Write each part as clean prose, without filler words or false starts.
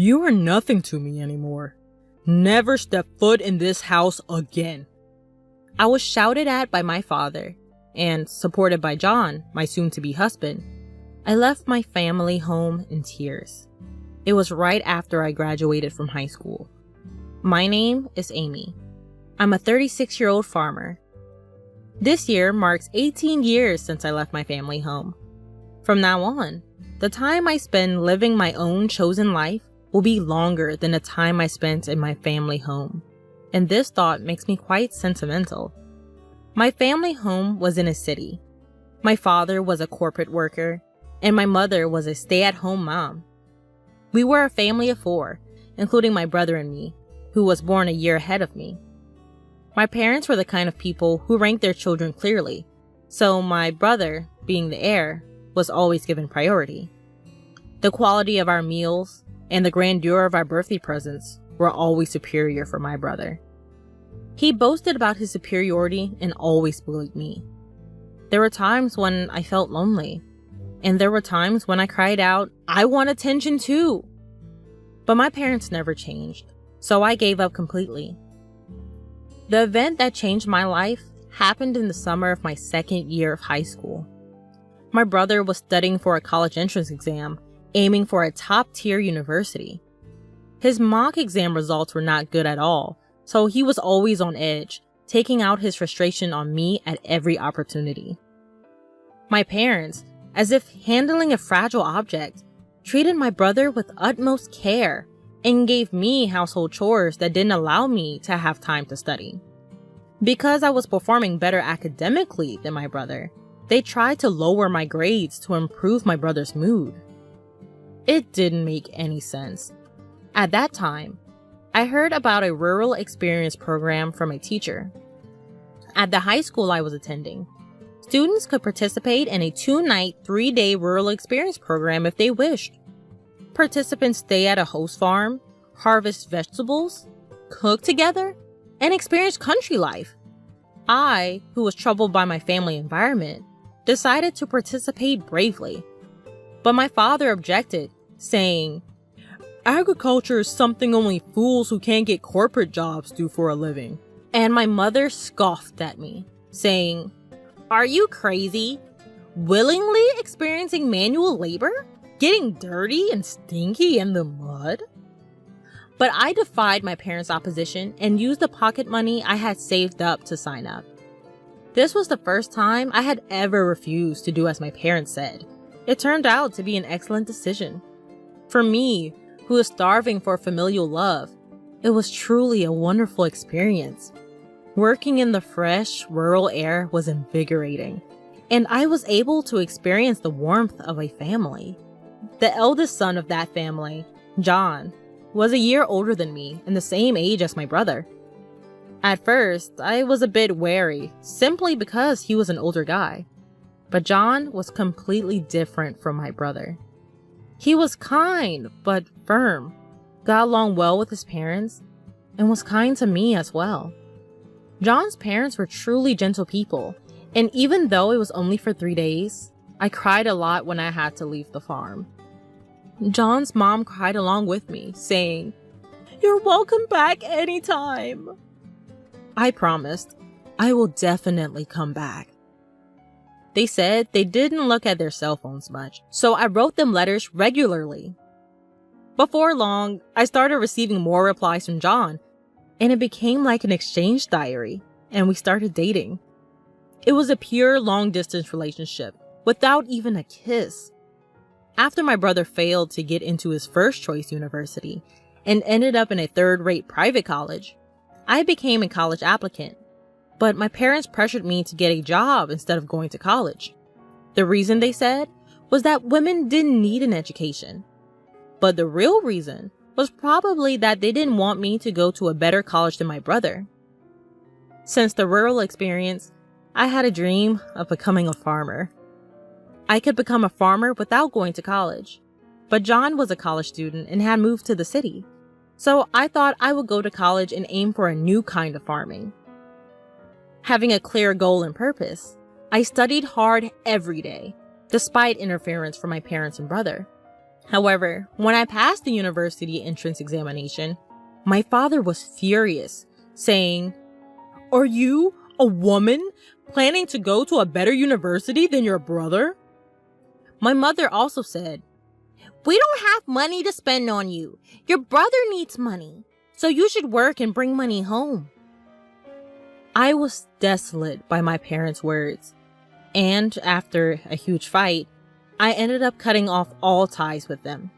You are nothing to me anymore. Never step foot in this house again. I was shouted at by my father, and supported by John, my soon-to-be husband, I left my family home in tears. It was right after I graduated from high school. My name is Amy. I'm a 36-year-old farmer. This year marks 18 years since I left my family home. From now on, the time I spend living my own chosen life will be longer than the time I spent in my family home, and this thought makes me quite sentimental. My family home was in a city. My father was a corporate worker, and my mother was a stay-at-home mom. We were a family of 4, including my brother and me, who was born a year ahead of me. My parents were the kind of people who ranked their children clearly, so my brother, being the heir, was always given priority. The quality of our meals and the grandeur of our birthday presents were always superior for my brother. He boasted about his superiority and always bullied me. There were times when I felt lonely, and there were times when I cried out, "I want attention too!" But my parents never changed, so I gave up completely. The event that changed my life happened in the summer of my second year of high school. My brother was studying for a college entrance exam, aiming for a top-tier university. His mock exam results were not good at all, so he was always on edge, taking out his frustration on me at every opportunity. My parents, as if handling a fragile object, treated my brother with utmost care and gave me household chores that didn't allow me to have time to study. Because I was performing better academically than my brother, they tried to lower my grades to improve my brother's mood. It didn't make any sense. At that time, I heard about a rural experience program from a teacher. At the high school I was attending, students could participate in a 2-night, 3-day rural experience program if they wished. Participants stay at a host farm, harvest vegetables, cook together, and experience country life. I, who was troubled by my family environment, decided to participate bravely. But my father objected, saying, "Agriculture is something only fools who can't get corporate jobs do for a living." And my mother scoffed at me, saying, "Are you crazy? Willingly experiencing manual labor? Getting dirty and stinky in the mud?" But I defied my parents' opposition and used the pocket money I had saved up to sign up. This was the first time I had ever refused to do as my parents said. It turned out to be an excellent decision. For me, who was starving for familial love, it was truly a wonderful experience. Working in the fresh, rural air was invigorating, and I was able to experience the warmth of a family. The eldest son of that family, John, was a year older than me and the same age as my brother. At first, I was a bit wary, simply because he was an older guy. But John was completely different from my brother. He was kind, but firm, got along well with his parents, and was kind to me as well. John's parents were truly gentle people, and even though it was only for 3 days, I cried a lot when I had to leave the farm. John's mom cried along with me, saying, "You're welcome back anytime." I promised, I will definitely come back. They said they didn't look at their cell phones much, so I wrote them letters regularly. Before long, I started receiving more replies from John, and it became like an exchange diary, and we started dating. It was a pure long-distance relationship, without even a kiss. After my brother failed to get into his first choice university, and ended up in a third-rate private college, I became a college applicant. But my parents pressured me to get a job instead of going to college. The reason, they said, was that women didn't need an education. But the real reason was probably that they didn't want me to go to a better college than my brother. Since the rural experience, I had a dream of becoming a farmer. I could become a farmer without going to college. But John was a college student and had moved to the city. So I thought I would go to college and aim for a new kind of farming. Having a clear goal and purpose, I studied hard every day, despite interference from my parents and brother. However, when I passed the university entrance examination, my father was furious, saying, "Are you, a woman, planning to go to a better university than your brother?" My mother also said, "We don't have money to spend on you. Your brother needs money, so you should work and bring money home." I was desolate by my parents' words, and after a huge fight, I ended up cutting off all ties with them.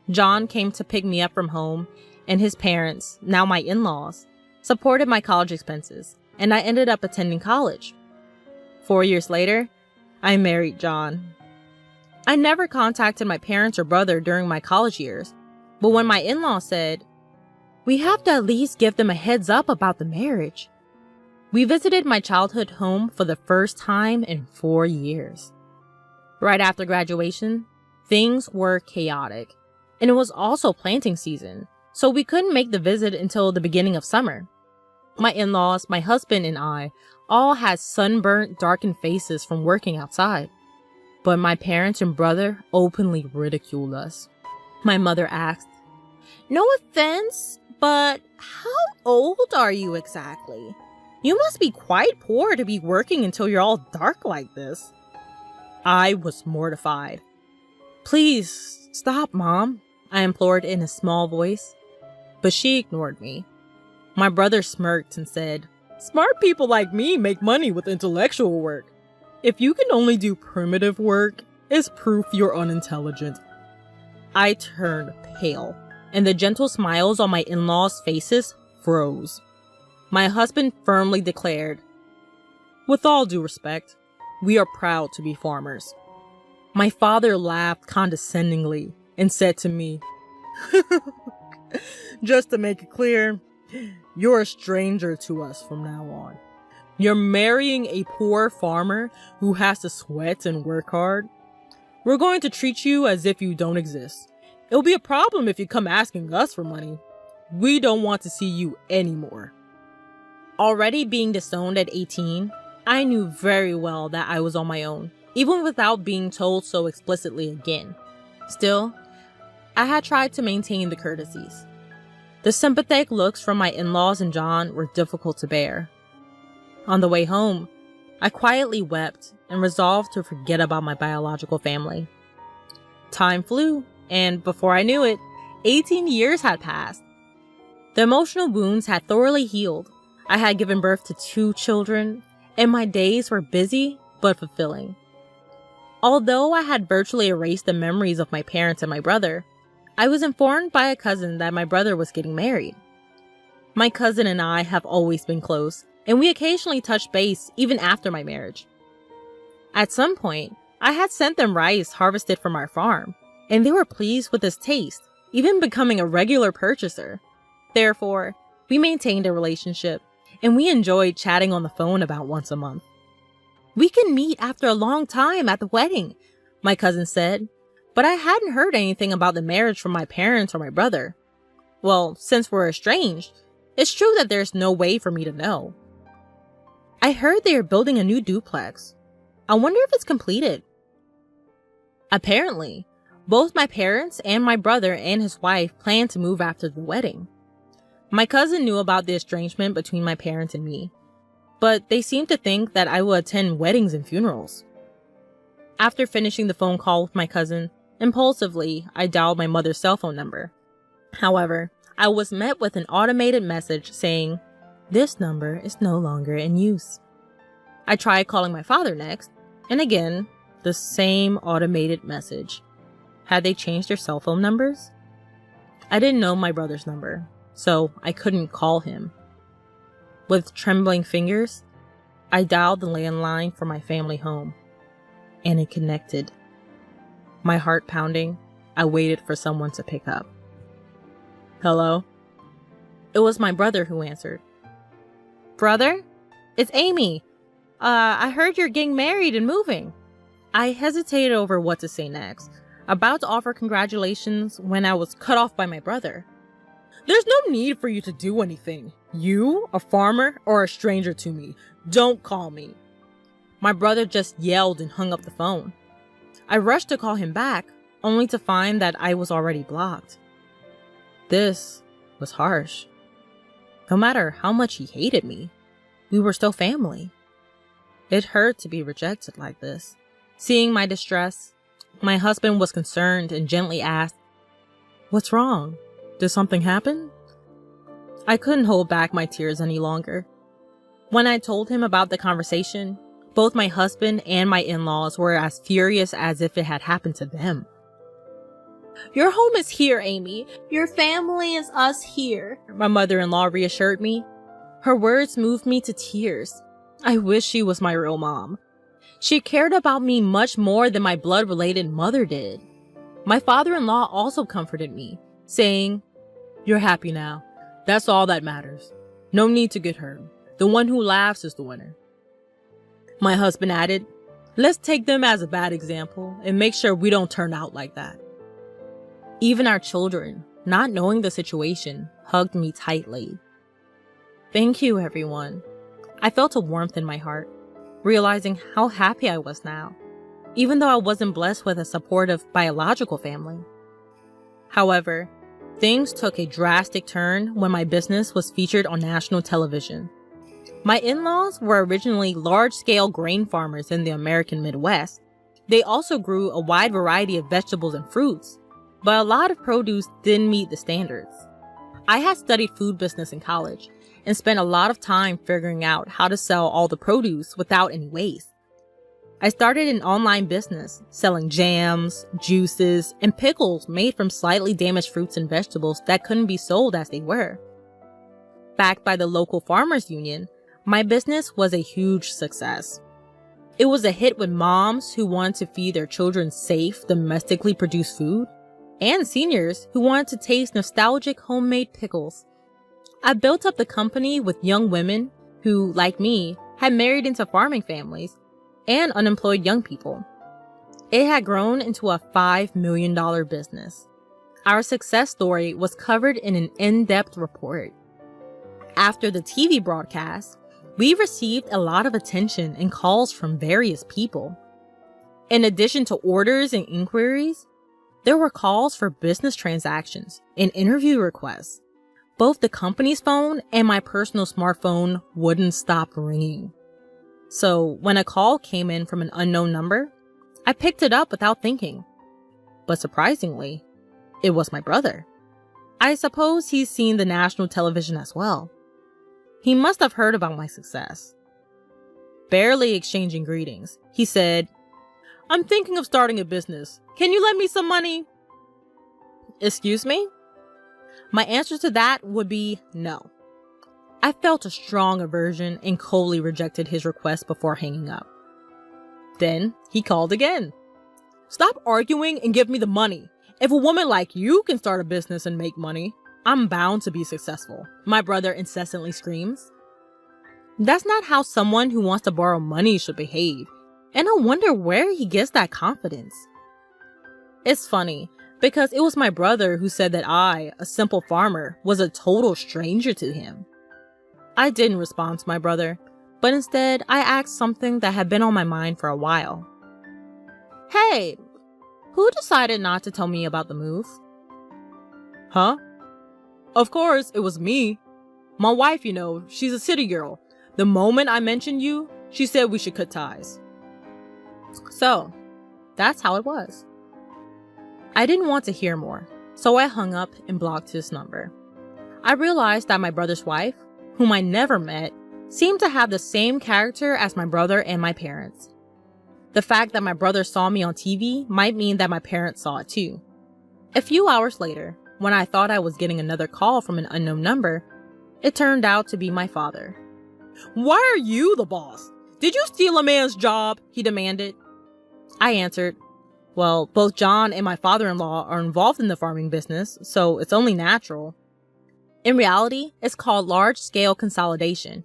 John came to pick me up from home, and his parents, now my in-laws, supported my college expenses, and I ended up attending college. 4 years later, I married John. I never contacted my parents or brother during my college years, but when my in-laws said, "We have to at least give them a heads up about the marriage," we visited my childhood home for the first time in 4 years. Right after graduation, things were chaotic, and it was also planting season, so we couldn't make the visit until the beginning of summer. My in-laws, my husband, and I all had sunburnt, darkened faces from working outside, but my parents and brother openly ridiculed us. My mother asked, "No offense, but how old are you exactly? You must be quite poor to be working until you're all dark like this." I was mortified. "Please, stop, Mom," I implored in a small voice. But she ignored me. My brother smirked and said, "Smart people like me make money with intellectual work. If you can only do primitive work, it's proof you're unintelligent." I turned pale, and the gentle smiles on my in-laws' faces froze. My husband firmly declared, "With all due respect, we are proud to be farmers." My father laughed condescendingly and said to me, "Just to make it clear, you're a stranger to us from now on. You're marrying a poor farmer who has to sweat and work hard. We're going to treat you as if you don't exist. It'll be a problem if you come asking us for money. We don't want to see you anymore." Already being disowned at 18, I knew very well that I was on my own, even without being told so explicitly again. Still, I had tried to maintain the courtesies. The sympathetic looks from my in-laws and John were difficult to bear. On the way home, I quietly wept and resolved to forget about my biological family. Time flew, and before I knew it, 18 years had passed. The emotional wounds had thoroughly healed. I had given birth to 2 children, and my days were busy but fulfilling. Although I had virtually erased the memories of my parents and my brother, I was informed by a cousin that my brother was getting married. My cousin and I have always been close, and we occasionally touched base even after my marriage. At some point, I had sent them rice harvested from our farm, and they were pleased with its taste, even becoming a regular purchaser. Therefore, we maintained a relationship, and we enjoyed chatting on the phone about once a month. "We can meet after a long time at the wedding," my cousin said, but I hadn't heard anything about the marriage from my parents or my brother. Well, since we're estranged, it's true that there's no way for me to know. "I heard they are building a new duplex. I wonder if it's completed." Apparently, both my parents and my brother and his wife planned to move after the wedding. My cousin knew about the estrangement between my parents and me, but they seemed to think that I would attend weddings and funerals. After finishing the phone call with my cousin, impulsively, I dialed my mother's cell phone number. However, I was met with an automated message saying, "This number is no longer in use." I tried calling my father next, and again, the same automated message. Had they changed their cell phone numbers? I didn't know my brother's number, so I couldn't call him. With trembling fingers, I dialed the landline for my family home, and it connected. My heart pounding, I waited for someone to pick up. "Hello?" It was my brother who answered. "Brother? It's Amy. I heard you're getting married and moving." I hesitated over what to say next, about to offer congratulations when I was cut off by my brother. "There's no need for you to do anything. You, a farmer, are a stranger to me. Don't call me." My brother just yelled and hung up the phone. I rushed to call him back, only to find that I was already blocked. This was harsh. No matter how much he hated me, we were still family. It hurt to be rejected like this. Seeing my distress, my husband was concerned and gently asked, "What's wrong? Did something happen?" I couldn't hold back my tears any longer. When I told him about the conversation, both my husband and my in-laws were as furious as if it had happened to them. "Your home is here, Amy. Your family is us here," my mother-in-law reassured me. Her words moved me to tears. I wish she was my real mom. She cared about me much more than my blood-related mother did. My father-in-law also comforted me, saying, "You're happy now. That's all that matters. No need to get hurt. The one who laughs is the winner." My husband added, "Let's take them as a bad example and make sure we don't turn out like that." Even our children, not knowing the situation, hugged me tightly. Thank you, everyone. I felt a warmth in my heart, realizing how happy I was now, even though I wasn't blessed with a supportive biological family. However, things took a drastic turn when my business was featured on national television. My in-laws were originally large-scale grain farmers in the American Midwest. They also grew a wide variety of vegetables and fruits, but a lot of produce didn't meet the standards. I had studied food business in college and spent a lot of time figuring out how to sell all the produce without any waste. I started an online business selling jams, juices, and pickles made from slightly damaged fruits and vegetables that couldn't be sold as they were. Backed by the local farmers union, my business was a huge success. It was a hit with moms who wanted to feed their children safe, domestically produced food, and seniors who wanted to taste nostalgic homemade pickles. I built up the company with young women who, like me, had married into farming families and unemployed young people. It had grown into a $5 million business. Our success story was covered in an in-depth report. After the TV broadcast, we received a lot of attention and calls from various people. In addition to orders and inquiries, there were calls for business transactions and interview requests. Both the company's phone and my personal smartphone wouldn't stop ringing. So when a call came in from an unknown number, I picked it up without thinking. But surprisingly, it was my brother. I suppose he's seen the national television as well. He must have heard about my success. Barely exchanging greetings, he said, "I'm thinking of starting a business. Can you lend me some money?" Excuse me? My answer to that would be no. I felt a strong aversion and coldly rejected his request before hanging up. Then he called again. "Stop arguing and give me the money. If a woman like you can start a business and make money, I'm bound to be successful," my brother incessantly screams. That's not how someone who wants to borrow money should behave, and I wonder where he gets that confidence. It's funny, because it was my brother who said that I, a simple farmer, was a total stranger to him. I didn't respond to my brother, but instead I asked something that had been on my mind for a while. "Hey, who decided not to tell me about the move?" "Huh? Of course, it was me. My wife, she's a city girl. The moment I mentioned you, she said we should cut ties." So, that's how it was. I didn't want to hear more, so I hung up and blocked his number. I realized that my brother's wife, whom I never met, seemed to have the same character as my brother and my parents. The fact that my brother saw me on TV might mean that my parents saw it too. A few hours later, when I thought I was getting another call from an unknown number, it turned out to be my father. "Why are you the boss? Did you steal a man's job?" he demanded. I answered, "Well, both John and my father-in-law are involved in the farming business, so it's only natural." In reality, it's called large-scale consolidation,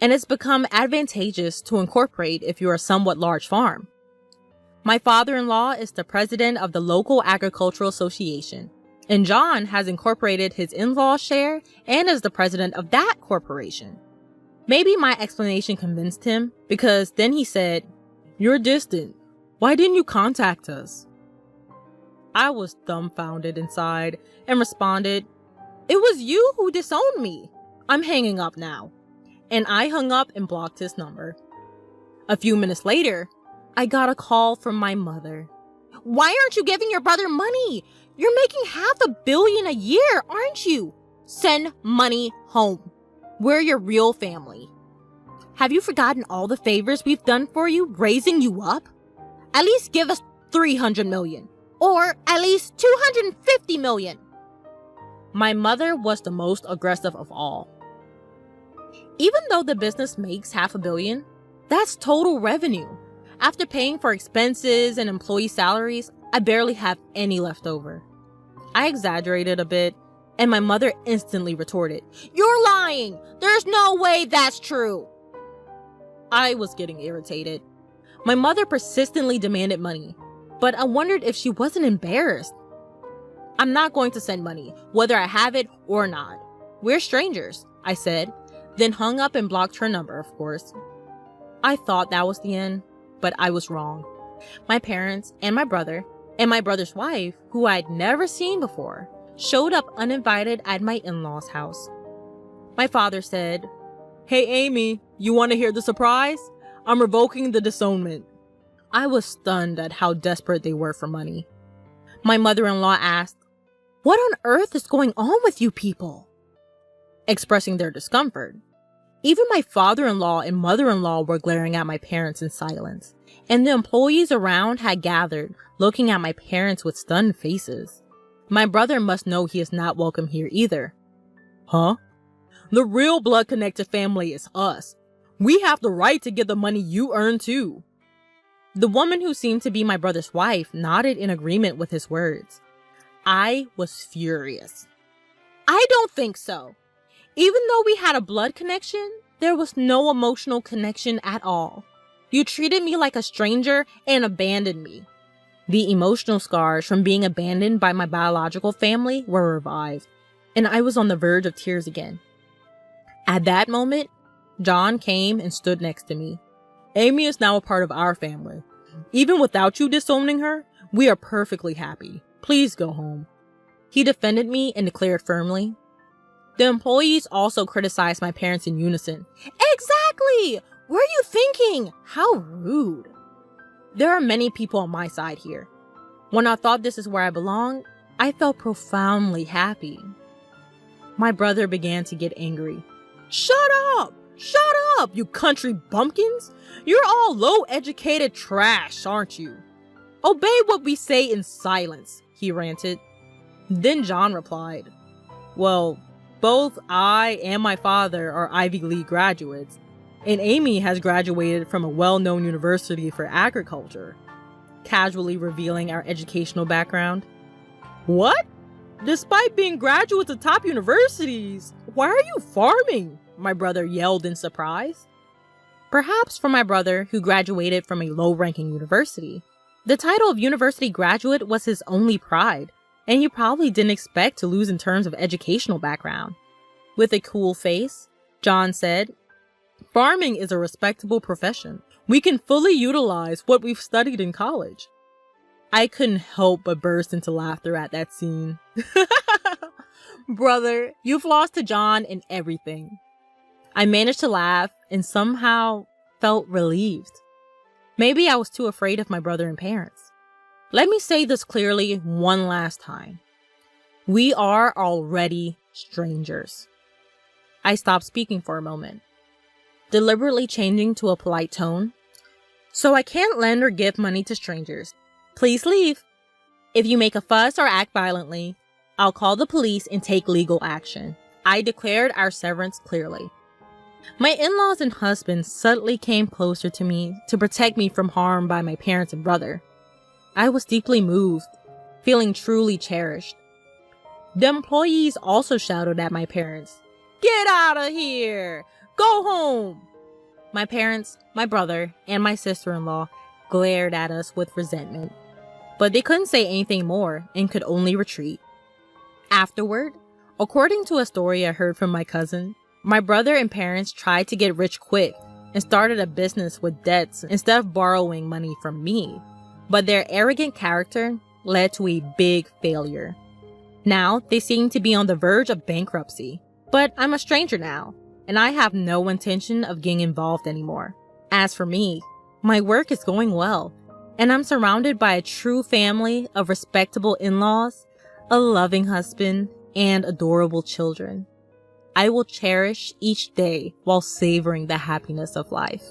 and it's become advantageous to incorporate if you're a somewhat large farm. My father-in-law is the president of the local agricultural association, and John has incorporated his in-law's share and is the president of that corporation. Maybe my explanation convinced him, because then he said, "You're distant. Why didn't you contact us?" I was dumbfounded inside and responded, "It was you who disowned me. I'm hanging up now." And I hung up and blocked his number. A few minutes later, I got a call from my mother. "Why aren't you giving your brother money? You're making $500 million a year, aren't you? Send money home. We're your real family. Have you forgotten all the favors we've done for you, raising you up? At least give us $300 million, or at least $250 million. My mother was the most aggressive of all. Even though the business makes $500 million, that's total revenue. After paying for expenses and employee salaries, I barely have any left over. I exaggerated a bit, and my mother instantly retorted, "You're lying! There's no way that's true!" I was getting irritated. My mother persistently demanded money, but I wondered if she wasn't embarrassed. "I'm not going to send money, whether I have it or not. We're strangers," I said, then hung up and blocked her number, of course. I thought that was the end, but I was wrong. My parents and my brother's wife, who I'd never seen before, showed up uninvited at my in-laws' house. My father said, "Hey Amy, you want to hear the surprise? I'm revoking the disownment." I was stunned at how desperate they were for money. My mother-in-law asked, "What on earth is going on with you people?" Expressing their discomfort. Even my father-in-law and mother-in-law were glaring at my parents in silence, and the employees around had gathered, looking at my parents with stunned faces. My brother must know he is not welcome here either. "Huh? The real blood-connected family is us. We have the right to get the money you earn too." The woman who seemed to be my brother's wife nodded in agreement with his words. I was furious. "I don't think so. Even though we had a blood connection, there was no emotional connection at all. You treated me like a stranger and abandoned me." The emotional scars from being abandoned by my biological family were revived, and I was on the verge of tears again. At that moment, John came and stood next to me. "Amy is now a part of our family. Even without you disowning her, we are perfectly happy. Please go home." He defended me and declared firmly. The employees also criticized my parents in unison. "Exactly! What are you thinking? How rude." There are many people on my side here. When I thought this is where I belong, I felt profoundly happy. My brother began to get angry. "Shut up! Shut up, you country bumpkins! You're all low-educated trash, aren't you? Obey what we say in silence," he ranted. Then John replied, "Well, both I and my father are Ivy League graduates, and Amy has graduated from a well-known university for agriculture," casually revealing our educational background. "What? Despite being graduates of top universities, why are you farming?" my brother yelled in surprise. Perhaps for my brother, who graduated from a low-ranking university, the title of university graduate was his only pride, and he probably didn't expect to lose in terms of educational background. With a cool face, John said, "Farming is a respectable profession. We can fully utilize what we've studied in college." I couldn't help but burst into laughter at that scene. Brother, you've lost to John in everything. I managed to laugh and somehow felt relieved. Maybe I was too afraid of my brother and parents. Let me say this clearly one last time. We are already strangers. I stopped speaking for a moment, deliberately changing to a polite tone. "So I can't lend or give money to strangers. Please leave. If you make a fuss or act violently, I'll call the police and take legal action." I declared our severance clearly. My in-laws and husband subtly came closer to me to protect me from harm by my parents and brother. I was deeply moved, feeling truly cherished. The employees also shouted at my parents, "Get out of here! Go home!" My parents, my brother, and my sister-in-law glared at us with resentment, but they couldn't say anything more and could only retreat. Afterward, according to a story I heard from my cousin, my brother and parents tried to get rich quick and started a business with debts instead of borrowing money from me. But their arrogant character led to a big failure. Now, they seem to be on the verge of bankruptcy. But I'm a stranger now, and I have no intention of getting involved anymore. As for me, my work is going well, and I'm surrounded by a true family of respectable in-laws, a loving husband, and adorable children. I will cherish each day while savoring the happiness of life.